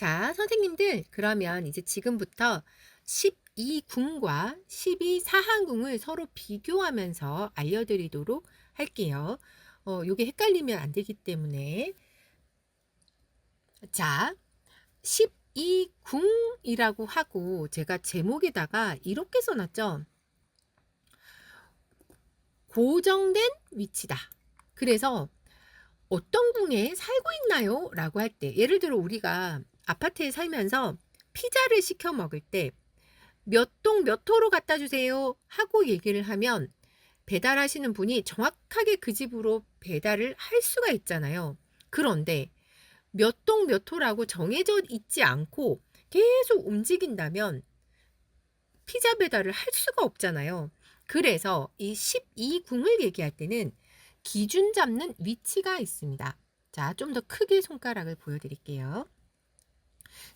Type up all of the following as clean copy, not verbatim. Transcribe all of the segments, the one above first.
자, 선생님들, 그러면 이제 지금부터 12궁과 12사항궁을 서로 비교하면서 알려드리도록 할게요. 요게 헷갈리면 안 되기 때문에. 자, 12궁이라고 하고 제가 제목에다가 이렇게 써놨죠. 고정된 위치다. 그래서 어떤 궁에 살고 있나요? 라고 할 때, 예를 들어 우리가 아파트에 살면서 피자를 시켜 먹을 때 몇 동 몇 호로 갖다 주세요 하고 얘기를 하면 배달하시는 분이 정확하게 그 집으로 배달을 할 수가 있잖아요. 그런데 몇 동 몇 호라고 정해져 있지 않고 계속 움직인다면 피자 배달을 할 수가 없잖아요. 그래서 이 12궁을 얘기할 때는 기준 잡는 위치가 있습니다. 자, 좀 더 크게 손가락을 보여드릴게요.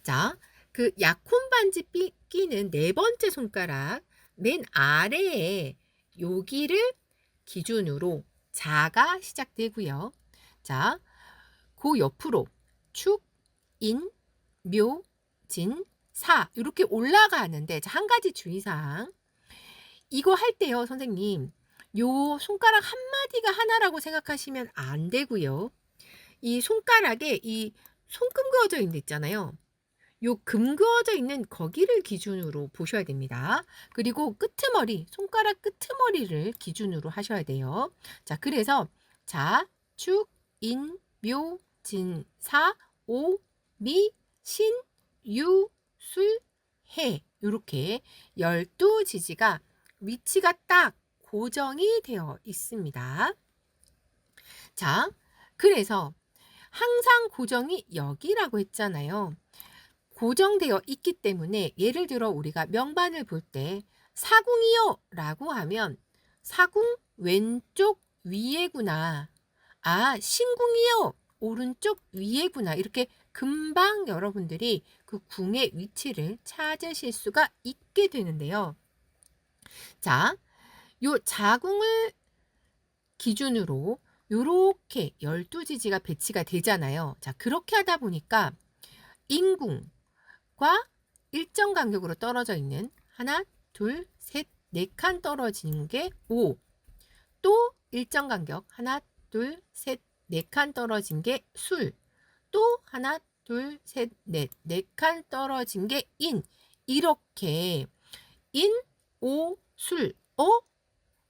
자, 그 약혼 반지 끼는 네 번째 손가락 맨 아래에 여기를 기준으로 자가 시작되고요. 자, 그 옆으로 축, 인, 묘, 진, 사 이렇게 올라가는데 한 가지 주의사항. 이거 할 때요, 선생님. 요 손가락 한마디가 하나라고 생각하시면 안 되고요. 이 손가락에 이 손금 그어져 있는 데 있잖아요. 요 금 그어져 있는 거기를 기준으로 보셔야 됩니다. 그리고 끄트머리, 손가락 끄트머리를 기준으로 하셔야 돼요. 자, 그래서 자, 축, 인, 묘, 진, 사, 오, 미, 신, 유, 술, 해 이렇게 12지지가 위치가 딱 고정이 되어 있습니다. 자, 그래서 항상 고정이 여기라고 했잖아요. 고정되어 있기 때문에 예를 들어 우리가 명반을 볼 때 사궁이요 라고 하면 사궁 왼쪽 위에구나. 아, 신궁이요 오른쪽 위에구나. 이렇게 금방 여러분들이 그 궁의 위치를 찾으실 수가 있게 되는데요. 자, 요 자궁을 기준으로 요렇게 12지지가 배치가 되잖아요. 자, 그렇게 하다 보니까 인궁과 일정 간격으로 떨어져 있는 하나, 둘, 셋, 네 칸 떨어진 게 5. 또 일정 간격 하나, 둘, 셋, 네 칸 떨어진 게 술. 또 하나, 둘, 셋, 넷, 네 칸 떨어진 게 인. 이렇게 인, 오, 술.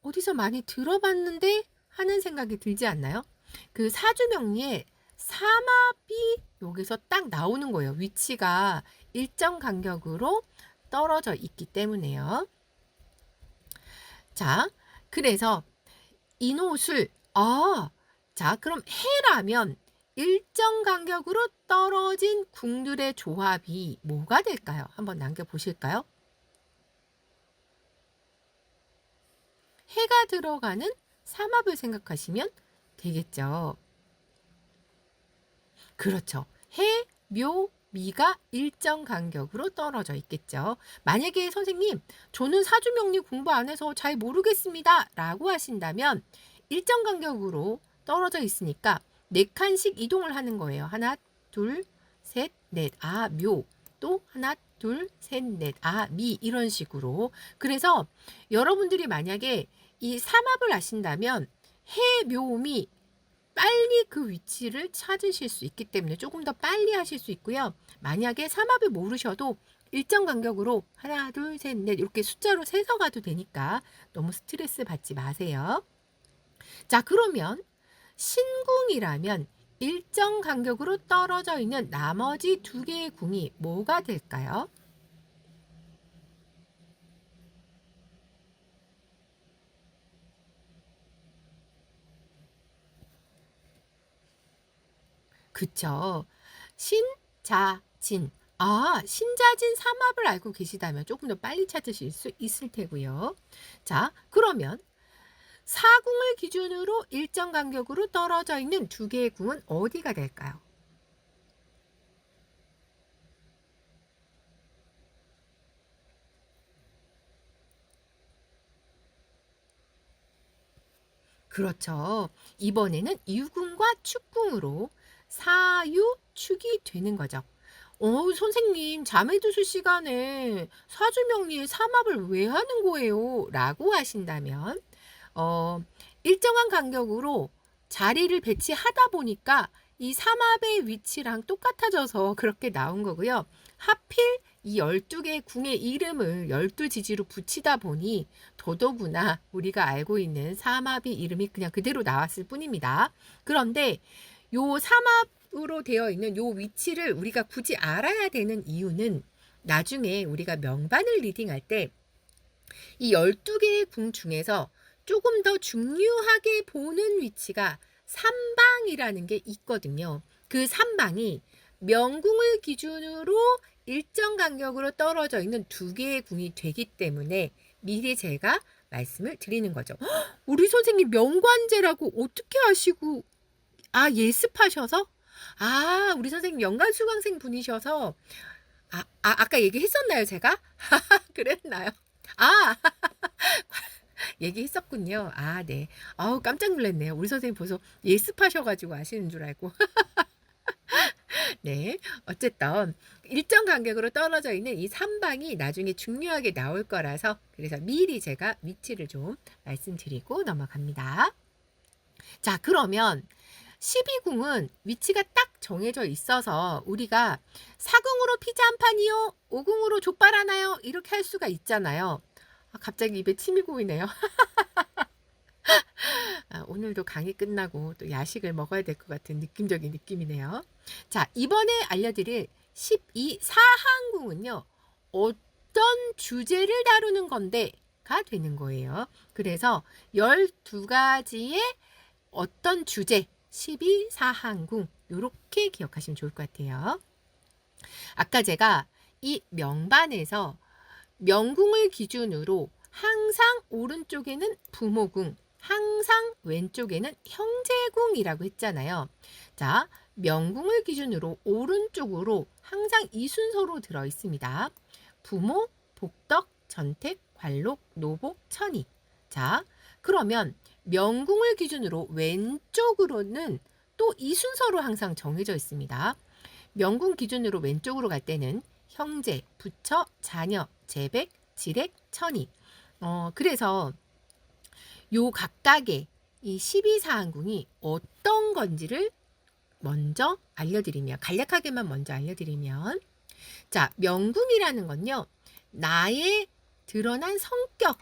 어디서 많이 들어봤는데 하는 생각이 들지 않나요? 그 사주명리에 삼합이 여기서 딱 나오는 거예요. 위치가 일정 간격으로 떨어져 있기 때문에요. 자, 그래서 인호술. 자, 그럼 해라면 일정 간격으로 떨어진 궁들의 조합이 뭐가 될까요? 한번 남겨보실까요? 해가 들어가는 삼합을 생각하시면 되겠죠. 그렇죠. 해, 묘, 미가 일정 간격으로 떨어져 있겠죠. 만약에 선생님, 저는 사주명리 공부 안 해서 잘 모르겠습니다. 라고 하신다면 일정 간격으로 떨어져 있으니까 4칸씩 이동을 하는 거예요. 하나, 둘, 셋, 넷. 아, 묘. 또 하나, 둘, 셋, 넷. 아, 미. 이런 식으로. 그래서 여러분들이 만약에 이 삼합을 아신다면 해, 묘, 미 빨리 그 위치를 찾으실 수 있기 때문에 조금 더 빨리 하실 수 있고요. 만약에 삼합을 모르셔도 일정 간격으로 하나, 둘, 셋, 넷 이렇게 숫자로 세서 가도 되니까 너무 스트레스 받지 마세요. 자, 그러면 신궁이라면 일정 간격으로 떨어져 있는 나머지 2개의 궁이 뭐가 될까요? 그쵸. 신, 자, 진. 신자진 삼합을 알고 계시다면 조금 더 빨리 찾으실 수 있을 테고요. 자, 그러면 사궁을 기준으로 일정 간격으로 떨어져 있는 2개의 궁은 어디가 될까요? 그렇죠. 이번에는 유궁과 축궁으로 사유축이 되는 거죠. 선생님, 자매두수 시간에 사주명리에 삼합을 왜 하는 거예요? 라고 하신다면, 어, 일정한 간격으로 자리를 배치하다 보니까 이 삼합의 위치랑 똑같아져서 그렇게 나온 거고요. 하필 이 12개의 궁의 이름을 12지지로 붙이다 보니 더더구나 우리가 알고 있는 삼합의 이름이 그냥 그대로 나왔을 뿐입니다. 그런데 요 삼합으로 되어 있는 요 위치를 우리가 굳이 알아야 되는 이유는 나중에 우리가 명반을 리딩할 때 이 12개의 궁 중에서 조금 더 중요하게 보는 위치가 삼방이라는 게 있거든요. 그 삼방이 명궁을 기준으로 일정 간격으로 떨어져 있는 두 개의 궁이 되기 때문에 미리 제가 말씀을 드리는 거죠. 우리 선생님 명관제라고 어떻게 아시고, 예습하셔서? 우리 선생님 연간수강생 분이셔서, 아까 얘기했었나요, 제가? 그랬나요? 아, 얘기했었군요. 네. 깜짝 놀랐네요. 우리 선생님 벌써 예습하셔가지고 아시는 줄 알고. 네. 어쨌든 일정 간격으로 떨어져 있는 이 삼방이 나중에 중요하게 나올 거라서 그래서 미리 제가 위치를 좀 말씀드리고 넘어갑니다. 자, 그러면 12궁은 위치가 딱 정해져 있어서 우리가 4궁으로 피자 한 판이요, 5궁으로 족발 하나요, 이렇게 할 수가 있잖아요. 갑자기 입에 침이 고이네요. 오늘도 강의 끝나고 또 야식을 먹어야 될 것 같은 느낌적인 느낌이네요. 자, 이번에 알려드릴 12 사항궁은요. 어떤 주제를 다루는 건데가 되는 거예요. 그래서 12가지의 어떤 주제, 12 사항궁 이렇게 기억하시면 좋을 것 같아요. 아까 제가 이 명반에서 명궁을 기준으로 항상 오른쪽에는 부모궁, 항상 왼쪽에는 형제궁이라고 했잖아요. 자, 명궁을 기준으로 오른쪽으로 항상 이 순서로 들어 있습니다. 부모, 복덕, 전택, 관록, 노복, 천이. 자, 그러면 명궁을 기준으로 왼쪽으로는 또 이 순서로 항상 정해져 있습니다. 명궁 기준으로 왼쪽으로 갈 때는 형제, 부처, 자녀, 재백, 지렉, 천이. 그래서 요 각각의 이 12사항궁이 어떤 건지를 먼저 알려드리면, 간략하게만 먼저 알려드리면, 자, 명궁이라는 건요, 나의 드러난 성격,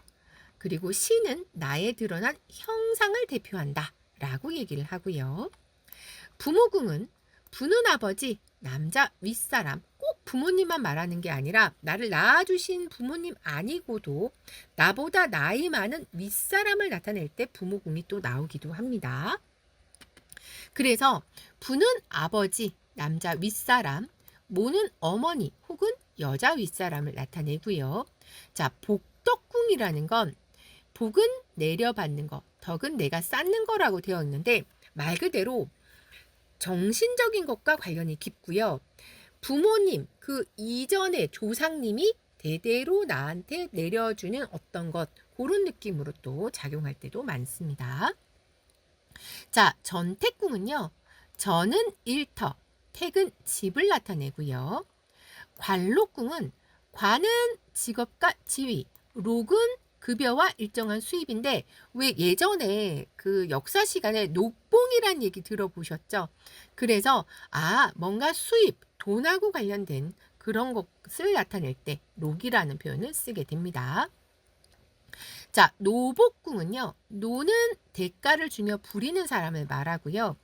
그리고 시는 나의 드러난 형상을 대표한다 라고 얘기를 하고요. 부모궁은 부는 아버지, 남자 윗사람, 꼭 부모님만 말하는 게 아니라 나를 낳아주신 부모님 아니고도 나보다 나이 많은 윗사람을 나타낼 때 부모궁이 또 나오기도 합니다. 그래서 부는 아버지, 남자 윗사람, 모는 어머니 혹은 여자 윗사람을 나타내고요. 자, 복덕궁이라는 건 복은 내려받는 거, 덕은 내가 쌓는 거라고 되어 있는데 말 그대로 정신적인 것과 관련이 깊고요. 부모님, 그 이전의 조상님이 대대로 나한테 내려주는 어떤 것, 그런 느낌으로 또 작용할 때도 많습니다. 자, 전택궁은요. 전은 일터, 택은 집을 나타내고요. 관록궁은 관은 직업과 지위, 록은 급여와 일정한 수입인데 왜 예전에 그 역사 시간에 녹봉이란 얘기 들어보셨죠? 그래서 뭔가 수입, 돈하고 관련된 그런 것을 나타낼 때 록이라는 표현을 쓰게 됩니다. 자, 노복궁은요. 노는 대가를 주며 부리는 사람을 말하고요.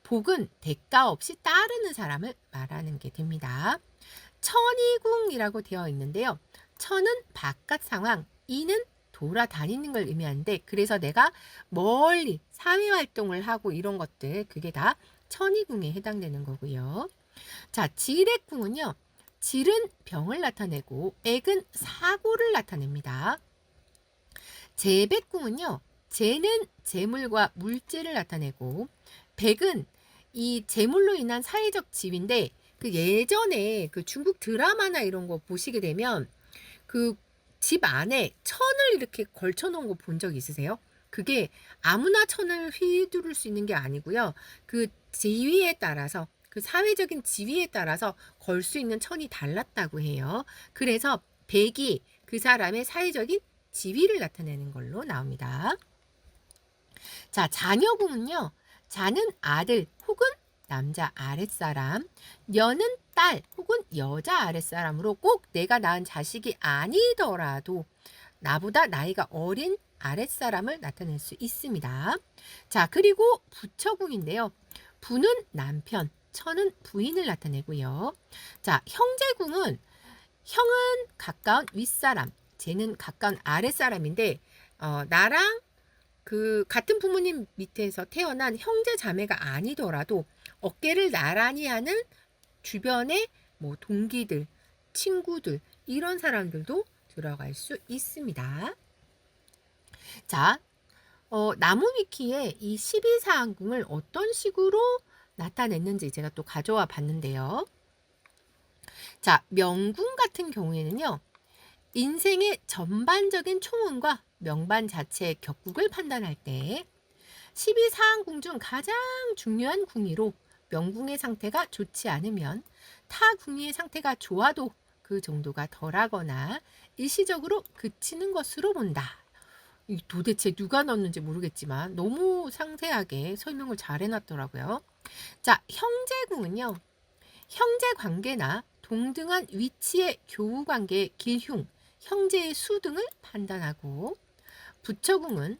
복은 대가 없이 따르는 사람을 말하는 게 됩니다. 천이궁이라고 되어 있는데요. 천은 바깥 상황, 이는 돌아다니는 걸 의미하는데 그래서 내가 멀리 사회활동을 하고 이런 것들 그게 다 천이궁에 해당되는 거고요. 자, 지렉궁은요. 질은 병을 나타내고 액은 사고를 나타냅니다. 재백궁은요. 재는 재물과 물질을 나타내고 백은 이 재물로 인한 사회적 지위인데 그 예전에 그 중국 드라마나 이런 거 보시게 되면 그 집 안에 천을 이렇게 걸쳐 놓은 거 본 적 있으세요? 그게 아무나 천을 휘두를 수 있는 게 아니고요. 그 지위에 따라서 그 사회적인 지위에 따라서 걸 수 있는 천이 달랐다고 해요. 그래서 백이 그 사람의 사회적인 지위를 나타내는 걸로 나옵니다. 자, 자녀궁은요. 자는 아들 혹은 남자 아랫사람, 여는 딸 혹은 여자 아랫사람으로 꼭 내가 낳은 자식이 아니더라도 나보다 나이가 어린 아랫사람을 나타낼 수 있습니다. 자, 그리고 부처궁인데요. 부는 남편, 처는 부인을 나타내고요. 자, 형제궁은 형은 가까운 윗사람, 쟤는 가까운 아랫사람인데 나랑 그 같은 부모님 밑에서 태어난 형제 자매가 아니더라도 어깨를 나란히 하는 주변의 뭐 동기들, 친구들 이런 사람들도 들어갈 수 있습니다. 자, 나무위키에 이 12사항궁을 어떤 식으로 나타냈는지 제가 또 가져와 봤는데요. 자, 명궁 같은 경우에는요. 인생의 전반적인 총운과 명반 자체의 격국을 판단할 때 12사항궁 중 가장 중요한 궁위로 명궁의 상태가 좋지 않으면 타 궁위의 상태가 좋아도 그 정도가 덜하거나 일시적으로 그치는 것으로 본다. 도대체 누가 넣었는지 모르겠지만 너무 상세하게 설명을 잘 해놨더라고요. 자, 형제궁은요. 형제 관계나 동등한 위치의 교우 관계의 길흉, 형제의 수 등을 판단하고 부처궁은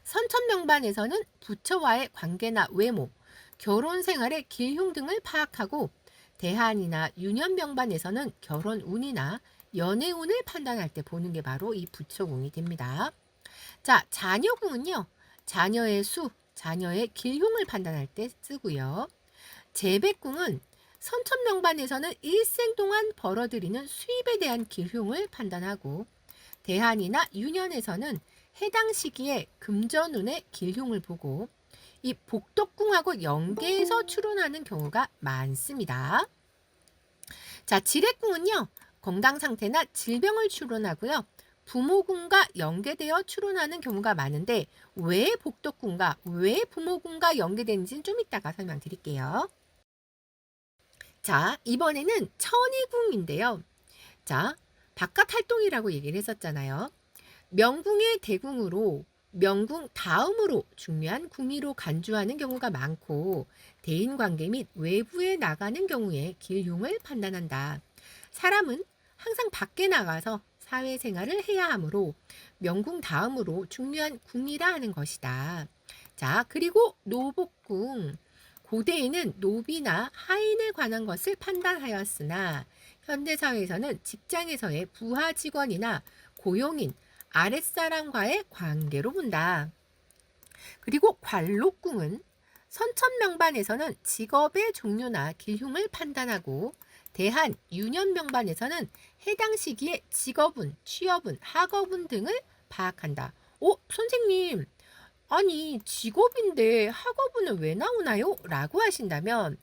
선천명반에서는 부처와의 관계나 외모, 결혼 생활의 길흉 등을 파악하고 대한이나 유년명반에서는 결혼운이나 연애운을 판단할 때 보는 게 바로 이 부처궁이 됩니다. 자, 자녀궁은요. 자녀의 수, 자녀의 길흉을 판단할 때 쓰고요. 재백궁은 선천명반에서는 일생 동안 벌어들이는 수입에 대한 길흉을 판단하고 대한이나 유년에서는 해당 시기에 금전운의 길흉을 보고 이 복덕궁하고 연계해서 추론하는 경우가 많습니다. 자, 지례궁은요. 건강 상태나 질병을 추론하고요. 부모궁과 연계되어 추론하는 경우가 많은데 왜 복덕궁과 왜 부모궁과 연계되는지는 좀 이따가 설명드릴게요. 자, 이번에는 천이궁인데요. 자, 바깥 활동이라고 얘기를 했었잖아요. 명궁의 대궁으로 명궁 다음으로 중요한 궁위로 간주하는 경우가 많고 대인관계 및 외부에 나가는 경우에 길흉을 판단한다. 사람은 항상 밖에 나가서 사회생활을 해야 하므로 명궁 다음으로 중요한 궁이라 하는 것이다. 자, 그리고 노복궁. 고대에는 노비나 하인에 관한 것을 판단하였으나 현대사회에서는 직장에서의 부하 직원이나 고용인, 아랫사람과의 관계로 본다. 그리고 관록궁은 선천명반에서는 직업의 종류나 길흉을 판단하고 대한 유년명반에서는 해당 시기의 직업운, 취업운, 학업운 등을 파악한다. 선생님, 아니 직업인데 학업운은 왜 나오나요? 라고 하신다면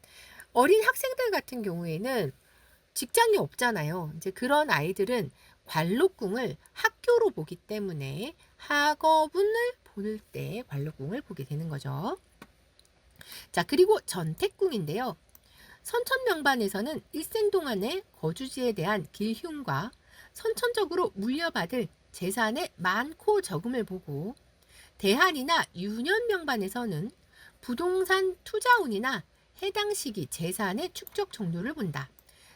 어린 학생들 같은 경우에는 직장이 없잖아요. 이제 그런 아이들은 관록궁을 학교로 보기 때문에 학업운을 볼 때 관록궁을 보게 되는 거죠. 자, 그리고 전택궁인데요. 선천명반에서는 일생 동안의 거주지에 대한 길흉과 선천적으로 물려받을 재산의 많고 적음을 보고 대한이나 유년명반에서는 부동산 투자운이나 해당 시기 재산의 축적 정도를 본다.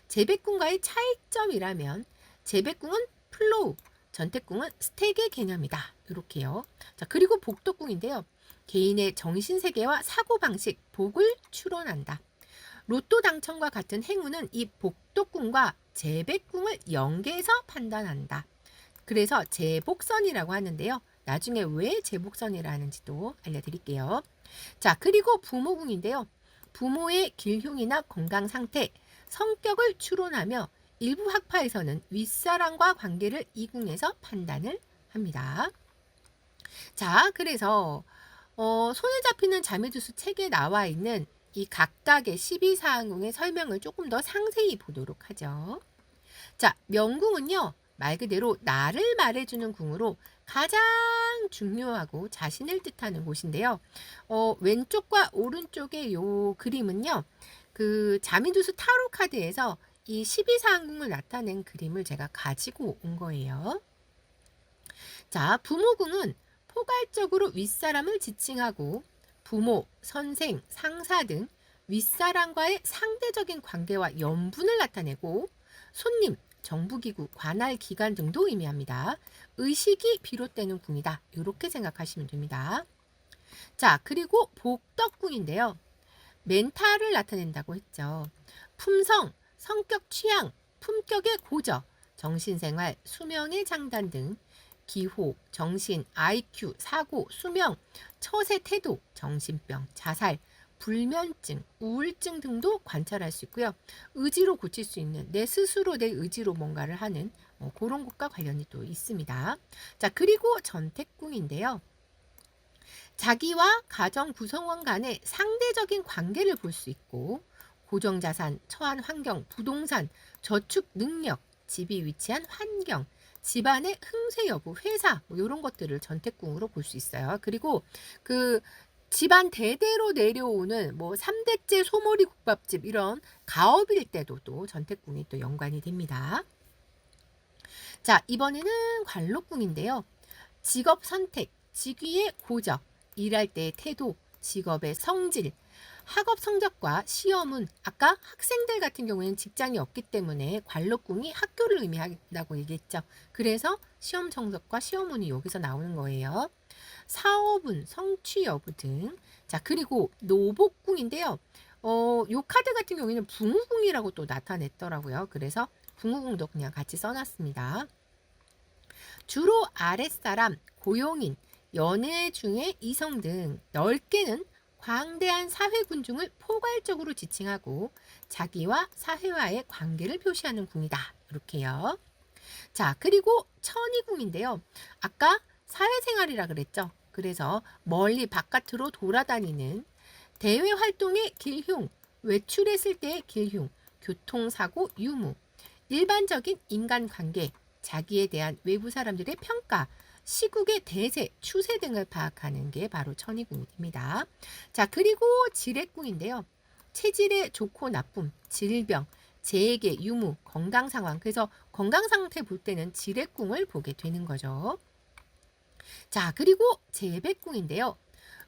재백궁과의 차이점이라면 재백궁은 플로우, 전택궁은 스택의 개념이다. 이렇게요. 자, 그리고 복덕궁인데요. 개인의 정신세계와 사고방식, 복을 추론한다. 로또 당첨과 같은 행운은 이 복덕궁과 재백궁을 연계해서 판단한다. 그래서 재복선이라고 하는데요. 나중에 왜 재복선이라 하는지도 알려드릴게요. 자, 그리고 부모궁인데요. 부모의 길흉이나 건강 상태, 성격을 추론하며 일부 학파에서는 윗사람과 관계를 이 궁에서 판단을 합니다. 자, 그래서 손에 잡히는 자매두수 책에 나와 있는 이 각각의 12사항궁의 설명을 조금 더 상세히 보도록 하죠. 자, 명궁은요. 말 그대로 나를 말해주는 궁으로 가장 중요하고 자신을 뜻하는 곳인데요. 왼쪽과 오른쪽의 요 그림은요. 그 자미두수 타로 카드에서 이 12사항궁을 나타낸 그림을 제가 가지고 온 거예요. 자, 부모궁은 포괄적으로 윗사람을 지칭하고 부모, 선생, 상사 등 윗사람과의 상대적인 관계와 연분을 나타내고 손님, 정부기구, 관할 기관 등도 의미합니다. 의식이 비롯되는 궁이다. 이렇게 생각하시면 됩니다. 자, 그리고 복덕궁인데요. 멘탈을 나타낸다고 했죠. 품성, 성격 취향, 품격의 고저, 정신생활, 수명의 장단 등 기호, 정신, IQ, 사고, 수명, 처세 태도, 정신병, 자살, 불면증, 우울증 등도 관찰할 수 있고요. 의지로 고칠 수 있는 내 스스로 내 의지로 뭔가를 하는 그런 것과 관련이 또 있습니다. 자, 그리고 전택궁인데요. 자기와 가정 구성원 간의 상대적인 관계를 볼 수 있고 고정자산, 처한 환경, 부동산, 저축 능력, 집이 위치한 환경, 집안의 흥세 여부, 회사 이런 것들을 전택궁으로 볼 수 있어요. 그리고 그 집안 대대로 내려오는 뭐 3대째 소머리 국밥집 이런 가업일 때도 또 전택궁이 또 연관이 됩니다. 자, 이번에는 관록궁인데요. 직업 선택, 직위의 고적, 일할 때의 태도, 직업의 성질, 학업 성적과 시험은 아까 학생들 같은 경우에는 직장이 없기 때문에 관록궁이 학교를 의미한다고 얘기했죠. 그래서 시험 성적과 시험운이 여기서 나오는 거예요. 사업운, 성취 여부 등. 자, 그리고 노복궁인데요. 요 카드 같은 경우에는 붕우궁이라고 또 나타냈더라고요. 그래서 붕우궁도 그냥 같이 써놨습니다. 주로 아랫사람, 고용인, 연애 중의 이성 등 넓게는 광대한 사회 군중을 포괄적으로 지칭하고 자기와 사회와의 관계를 표시하는 궁이다. 이렇게요. 자, 그리고 천이궁인데요. 아까 사회생활이라 그랬죠. 그래서 멀리 바깥으로 돌아다니는 대외 활동의 길흉, 외출했을 때의 길흉, 교통사고 유무, 일반적인 인간관계, 자기에 대한 외부 사람들의 평가, 시국의 대세, 추세 등을 파악하는 게 바로 천이궁입니다. 자, 그리고 지뢰궁인데요. 체질의 좋고 나쁨, 질병, 재해계, 유무, 건강 상황. 그래서 건강 상태 볼 때는 지뢰궁을 보게 되는 거죠. 자, 그리고 재백궁인데요.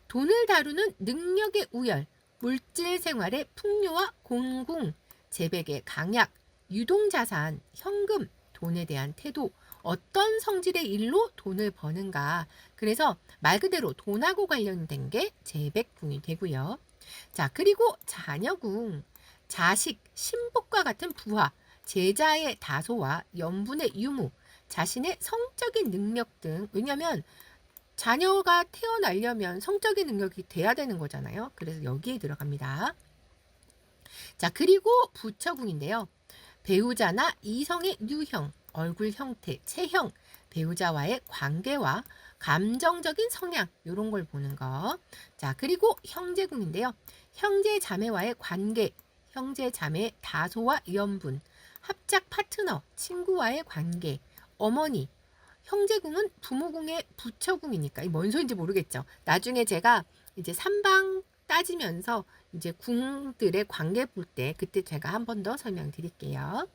돈을 다루는 능력의 우열, 물질 생활의 풍요와 공궁, 재백의 강약, 유동자산, 현금, 돈에 대한 태도, 어떤 성질의 일로 돈을 버는가. 그래서 말 그대로 돈하고 관련된 게 재백궁이 되고요. 자, 그리고 자녀궁, 자식, 신복과 같은 부하, 제자의 다소와 연분의 유무, 자신의 성적인 능력 등. 왜냐하면 자녀가 태어나려면 성적인 능력이 돼야 되는 거잖아요. 그래서 여기에 들어갑니다. 자, 그리고 부처궁인데요. 배우자나 이성의 유형, 얼굴 형태, 체형, 배우자와의 관계와 감정적인 성향 이런 걸 보는 거. 자, 그리고 형제궁인데요. 형제 자매와의 관계, 형제 자매 다소와 연분, 합작 파트너, 친구와의 관계, 어머니, 형제궁은 부모궁의 부처궁이니까 뭔 소리인지 모르겠죠. 나중에 제가 이제 3방 따지면서 이제 궁들의 관계 볼 때 그때 제가 한 번 더 설명드릴게요.